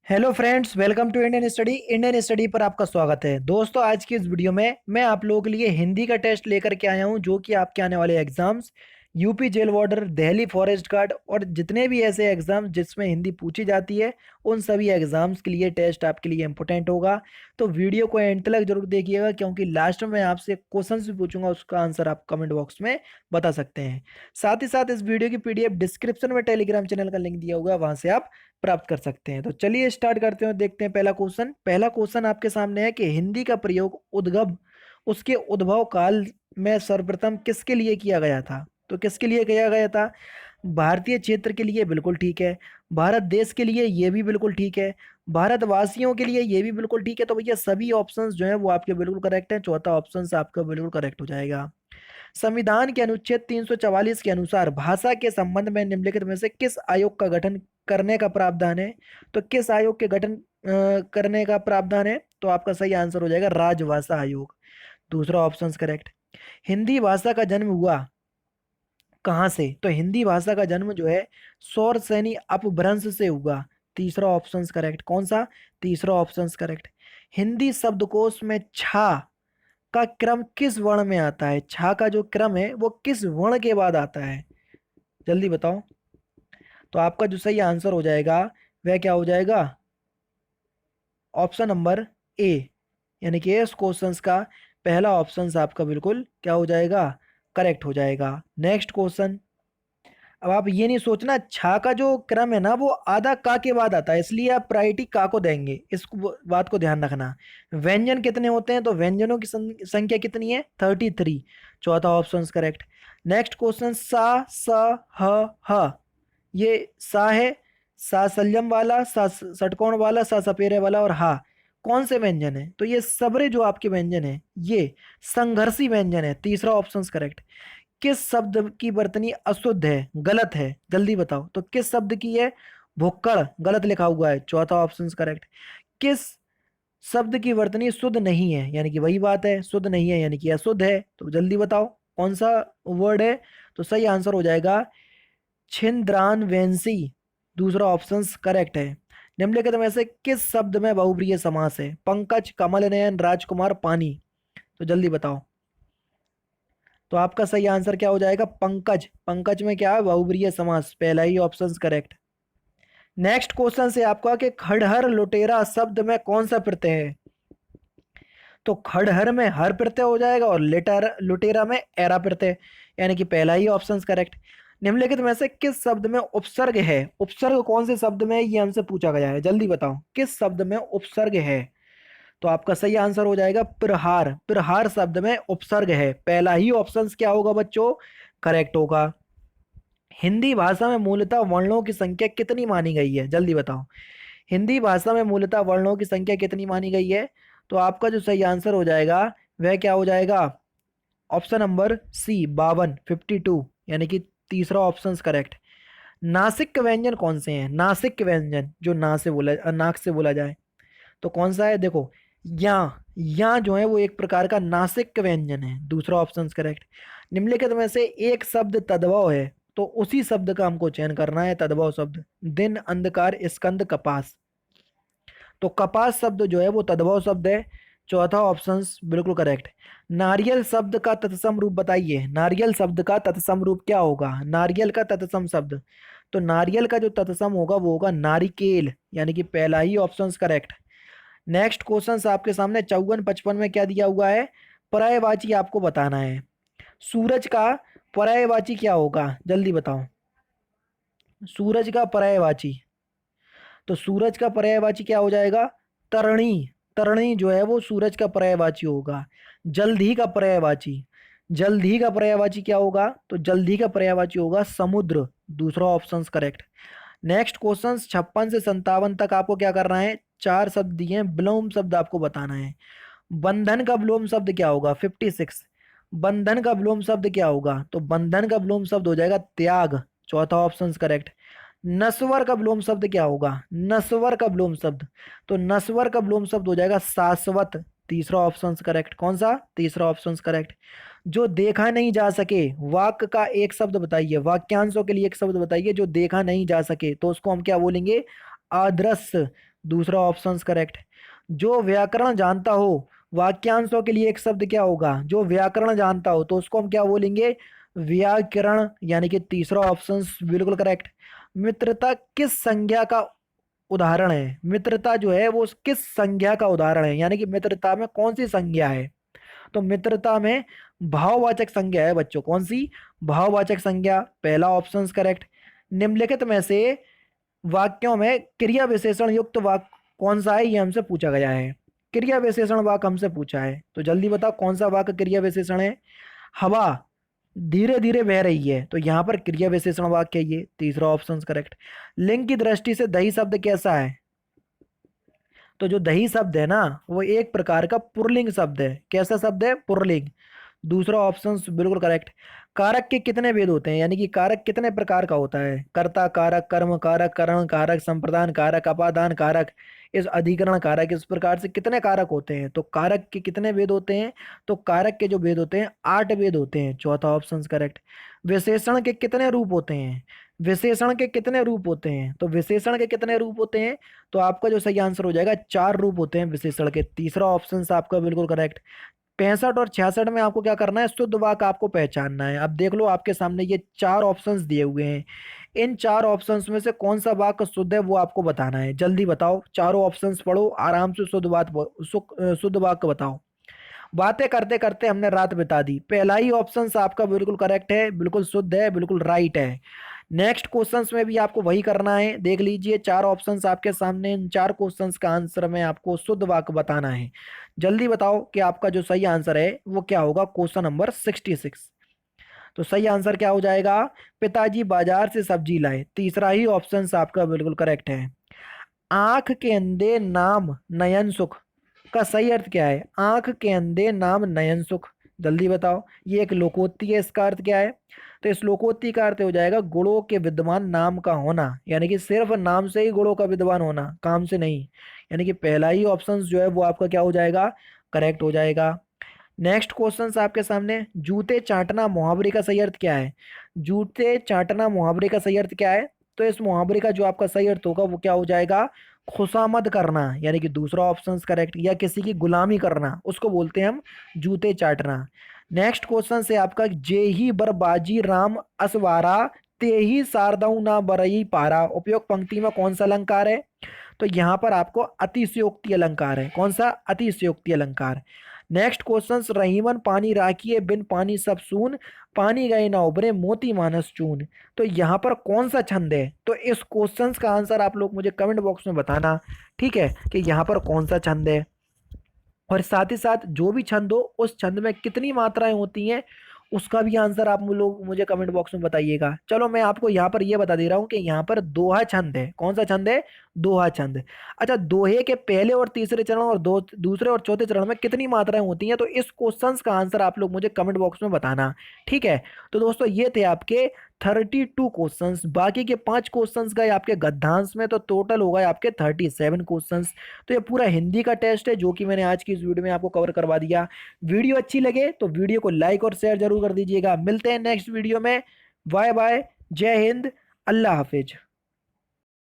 Hello friends, welcome to Indian study पर आपका स्वागत है। दोस्तों, आज की इस वीडियो में मैं आप लोगों के लिए हिंदी का टेस्ट लेकर के आया हूं, जो कि आपके आने वाले exams UP jail warder, Delhi forest guard और जितने भी ऐसे एग्जाम जिसमें हिंदी पूछी जाती है, उन सभी एग्जाम्स के लिए टेस्ट आपके लिए इंपॉर्टेंट होगा। तो वीडियो को एंड तक जरूर देखिएगा, क्योंकि लास्ट में मैं आपसे क्वेश्चन भी पूछूंगा, उसका आंसर आप कमेंट बॉक्स में बता सकते हैं। साथ ही साथ इस वीडियो की पीडीएफ डिस्क्रिप्शन में टेलीग्राम चैनल का लिंक दिया हुआ है, वहां से आप प्राप्त कर सकते हैं। तो चलिए स्टार्ट करते हैं, देखते हैं पहला क्वेश्चन आपके सामने है कि हिंदी का प्रयोग उद्गम उसके उद्भव काल में सर्वप्रथम किसके लिए किया गया था। तो किसके लिए किया गया था? भारतीय क्षेत्र के लिए बिल्कुल ठीक है, भारत देश के लिए ये भी बिल्कुल ठीक है, भारतवासियों के लिए ये भी बिल्कुल ठीक है। तो भैया सभी ऑप्शंस जो है वो आपके बिल्कुल करेक्ट हैं, चौथा ऑप्शन आपका बिल्कुल करेक्ट हो जाएगा। संविधान के अनुच्छेद 344 के अनुसार भाषा के संबंध में निम्नलिखित में से किस आयोग का गठन करने का प्रावधान है? तो किस आयोग के गठन करने का प्रावधान है? तो आपका सही आंसर हो जाएगा राजभाषा आयोग। दूसरा ऑप्शन करेक्ट। हिंदी भाषा का जन्म हुआ कहाँ से? तो हिंदी भाषा का जन्म जो है सौर सैनी अपभ्रंश से हुआ। तीसरा ऑप्शन करेक्ट। कौन सा? तीसरा ऑप्शन करेक्ट। हिंदी शब्दकोश में छा का क्रम किस वर्ण में आता है? छा का जो क्रम है वो किस वर्ण के बाद आता है? जल्दी बताओ। तो आपका जो सही आंसर हो जाएगा वह क्या हो जाएगा? ऑप्शन नंबर ए, यानी कि इस क्वेश्चंस का पहला ऑप्शन आपका बिल्कुल क्या हो जाएगा? करेक्ट हो जाएगा। Next question. अब आप ये नहीं सोचना, छा का जो क्रम है ना वो आधा का के बाद आता है, इसलिए आप प्रायोरिटी का को देंगे, इस बात को ध्यान रखना। व्यंजन कितने होते हैं? तो व्यंजनों की संख्या कितनी है? 33। चौथा ऑप्शन करेक्ट। Next question. सा स ह ये सा है, सा सलजम वाला, सा षटकोण वाला, सा सपेरे वाला, और हा कौन से व्यंजन है? तो ये सबरे जो आपके व्यंजन है ये संघर्षी व्यंजन है। तीसरा ऑप्शन करेक्ट। किस शब्द की वर्तनी अशुद्ध है? गलत है? जल्दी बताओ। तो किस शब्द की है? भुक्कड़ गलत लिखा हुआ है। चौथा ऑप्शन करेक्ट। किस शब्द की वर्तनी शुद्ध नहीं है? यानी कि वही बात है, शुद्ध नहीं है यानी कि अशुद्ध है। तो जल्दी बताओ कौन सा वर्ड है? तो सही आंसर हो जाएगा छिंद्रानवेंसी। दूसरा ऑप्शन करेक्ट है। निम्नलिखित में से किस शब्द में बहुप्रिय समास है? पंकज, कमल नयन, राजकुमार, पानी। तो जल्दी बताओ। तो आपका सही आंसर क्या हो जाएगा? पंकज। पंकज में क्या है? बहुप्रिय समास। पहला ही ऑप्शन करेक्ट। नेक्स्ट क्वेश्चन से आपका कि खड़हर लुटेरा शब्द में कौन सा प्रत्यय है? तो खड़हर में हर प्रत्यय हो जाएगा और लेटर लुटेरा में एरा प्रत्यय, यानी कि पहला ही ऑप्शन करेक्ट। निम्नलिखित में से किस शब्द में उपसर्ग है? उपसर्ग कौन से शब्द में है ये हमसे पूछा गया है, जल्दी बताओ किस शब्द में उपसर्ग है? तो आपका सही आंसर हो जाएगा प्रहार। प्रहार शब्द में उपसर्ग है। पहला ही ऑप्शन क्या होगा बच्चों? करेक्ट होगा। हिंदी भाषा में मूलतः वर्णों की संख्या कितनी मानी गई है? जल्दी बताओ। हिंदी भाषा में मूलतः वर्णों की संख्या कितनी मानी गई है? तो आपका जो सही आंसर हो जाएगा वह क्या हो जाएगा? ऑप्शन नंबर सी, 52, 52, यानी कि तीसरा ऑप्शन करेक्ट। नासिक व्यंजन कौन से हैं? नासिक व्यंजन जो ना से बोला, नाक से बोला जाए, तो कौन सा है? देखो, या या जो है वो एक प्रकार का नासिक व्यंजन है। दूसरा ऑप्शन करेक्ट। निम्नलिखित में से एक शब्द तद्भव है, तो उसी शब्द का हमको चयन करना है। तद्भव शब्द दिन, अंधकार, स्कंद, कपास। तो कपास शब्द जो है वो तद्भव शब्द है। चौथा ऑप्शन बिल्कुल करेक्ट। नारियल शब्द का तत्सम रूप बताइए। नारियल शब्द का तत्सम रूप क्या होगा? नारियल का तत्सम शब्द, तो नारियल का जो तत्सम होगा वो होगा नारिकेल, यानी कि पहला ही ऑप्शन करेक्ट। नेक्स्ट क्वेश्चन आपके सामने 54 55 में क्या दिया हुआ है? पर्यायवाची आपको बताना है। सूरज का पर्यायवाची क्या होगा? जल्दी बताओ। सूरज का पर्यायवाची, तो सूरज का पर्यायवाची क्या हो जाएगा? तरणी। तरणी जो है वो सूरज का पर्यायवाची होगा। जल्दी का पर्यायवाची, जल्दी का पर्यायवाची क्या होगा? तो जल्दी का पर्यायवाची होगा समुद्र। दूसरा ऑप्शन करेक्ट। नेक्स्ट क्वेश्चन 56 से 57 तक आपको क्या करना है? चार शब्द दिए हैं, विलोम शब्द आपको बताना है। बंधन का विलोम शब्द क्या होगा? 56। बंधन का विलोम शब्द क्या होगा? तो बंधन का विलोम शब्द हो जाएगा त्याग। चौथा ऑप्शन करेक्ट। नस्वर का विलोम शब्द क्या होगा? नस्वर का विलोम शब्द, तो नस्वर का विलोम शब्द हो जाएगा शाश्वत। तीसरा ऑप्शन करेक्ट। कौन सा? तीसरा ऑप्शन करेक्ट। जो देखा नहीं जा सके, वाक्य का एक शब्द बताइए, वाक्यांशों के लिए एक शब्द बताइए जो देखा नहीं जा सके, तो उसको हम क्या बोलेंगे? अदृश्य। दूसरा ऑप्शन करेक्ट। जो व्याकरण जानता हो, वाक्यांशों के लिए एक शब्द क्या होगा, जो व्याकरण जानता हो तो उसको हम क्या बोलेंगे, व्याकरण, यानी कि तीसरा ऑप्शन बिल्कुल करेक्ट। मित्रता किस संज्ञा का उदाहरण है, मित्रता जो है वो किस संज्ञा का उदाहरण है, यानी कि मित्रता में कौन सी संज्ञा है। तो मित्रता में भाववाचक संज्ञा है बच्चों, कौन सी, भाववाचक संज्ञा, पहला ऑप्शन करेक्ट। निम्नलिखित में से वाक्यों में क्रिया विशेषण युक्त वाक्य कौन सा है, ये हमसे पूछा गया है। क्रिया विशेषण वाक्य हमसे पूछा है, तो जल्दी बताओ कौन सा वाक्य क्रिया विशेषण है। हवा धीरे धीरे बह रही है, तो यहां पर क्रिया विशेषण वाक्य है ये, तीसरा ऑप्शन करेक्ट। लिंग की दृष्टि से दही शब्द कैसा है, तो जो दही शब्द है ना वो एक प्रकार का पुल्लिंग शब्द है, कैसा शब्द है, पुल्लिंग, दूसरा ऑप्शन बिल्कुल करेक्ट। कारक के कितने भेद होते हैं, यानी कि कारक कितने प्रकार का होता है, कर्ता कारक, कर्म कारक, करण कारक, संप्रदान कारक, अपादान कारक, इस अधिकरण कारक, इस प्रकार से कितने कारक होते हैं, तो कारक के कितने भेद होते हैं, तो कारक के जो भेद होते हैं 8 भेद होते हैं, चौथा ऑप्शन करेक्ट। विशेषण के कितने रूप होते हैं, विशेषण के कितने रूप होते हैं, तो विशेषण के कितने रूप होते हैं, तो आपका जो सही आंसर हो जाएगा 4 रूप होते हैं विशेषण के, तीसरा ऑप्शन आपका बिल्कुल करेक्ट। 65 और 66 में आपको क्या करना है, शुद्ध वाक्य आपको पहचानना है। अब देख लो आपके सामने ये 4 ऑप्शंस दिए हुए हैं, इन 4 ऑप्शंस में से कौन सा वाक्य शुद्ध है वो आपको बताना है, जल्दी बताओ, चारों ऑप्शंस पढ़ो आराम से, शुद्ध वाक्य बताओ। बातें करते करते हमने रात बिता दी, पहला ही ऑप्शन आपका बिल्कुल करेक्ट है, बिल्कुल शुद्ध है, बिल्कुल राइट है। नेक्स्ट क्वेश्चंस में भी आपको वही करना है, देख लीजिए 4 ऑप्शंस आपके सामने, इन 4 क्वेश्चंस का आंसर में आपको शुद्ध वाक्य बताना है। जल्दी बताओ कि आपका जो सही आंसर है वो क्या होगा, क्वेश्चन नंबर 66। तो सही आंसर क्या हो जाएगा, पिताजी बाजार से सब्जी लाए, तीसरा ही ऑप्शन आपका बिल्कुल करेक्ट है। आंख के अंधे नाम नयन सुख का सही अर्थ क्या है, आंख के अंधे नाम नयन सुख, जल्दी बताओ, ये एक लोकोक्ति है, इसका अर्थ क्या है, तो इस लोकोक्ति का अर्थ हो जाएगा गुणों के विद्वान नाम का होना, यानी कि सिर्फ नाम से ही गुणों का विद्वान होना, काम से नहीं, यानी कि पहला ही ऑप्शन जो है वो आपका क्या हो जाएगा, करेक्ट हो जाएगा। नेक्स्ट क्वेश्चन आपके सामने, जूते चाटना मुहावरे का सही अर्थ क्या है, जूते चाटना मुहावरे का सही अर्थ क्या है, तो इस मुहावरे का जो आपका सही अर्थ होगा वो क्या हो जाएगा, खुशामद करना, यानी कि दूसरा ऑप्शन करेक्ट, या किसी की गुलामी करना उसको बोलते हैं हम जूते चाटना। नेक्स्ट क्वेश्चन से आपका, जे ही बरबाजी राम असवारा, ते ही सारदऊ ना बरई पारा, उपयोग पंक्ति में कौन सा अलंकार है, तो यहाँ पर आपको अतिशयोक्ति अलंकार है, कौन सा, अतिशयोक्ति अलंकार। नेक्स्ट क्वेश्चन, रहीमन पानी राखिए बिन पानी सब सून, पानी गए ना उभरे मोती मानस चून, तो यहाँ पर कौन सा छंद है, तो इस क्वेश्चन का आंसर आप लोग मुझे कमेंट बॉक्स में बताना, ठीक है, कि यहाँ पर कौन सा छंद है, और साथ ही साथ जो भी छंद हो उस छंद में कितनी मात्राएं होती हैं उसका भी आंसर आप लोग मुझे कमेंट बॉक्स में बताइएगा। चलो मैं आपको यहाँ पर ये बता दे रहा हूँ कि यहाँ पर दोहा छंद है, कौन सा छंद है, दोहा छंद। अच्छा, दोहे के पहले और तीसरे चरण और दूसरे और चौथे चरण में कितनी मात्राएं होती हैं, तो इस क्वेश्चंस का आंसर आप लोग मुझे कमेंट बॉक्स में बताना, ठीक है। तो दोस्तों ये थे आपके 32 क्वेश्चंस, बाकी के 5 क्वेश्चंस गए आपके गद्यांश में, तो टोटल हो गए आपके 37 क्वेश्चंस। तो ये पूरा हिंदी का टेस्ट है जो कि मैंने आज की इस वीडियो में आपको कवर करवा दिया। वीडियो अच्छी लगे तो वीडियो को लाइक और शेयर जरूर कर दीजिएगा। मिलते हैं नेक्स्ट वीडियो में, बाय बाय, जय हिंद, अल्लाह हाफिज।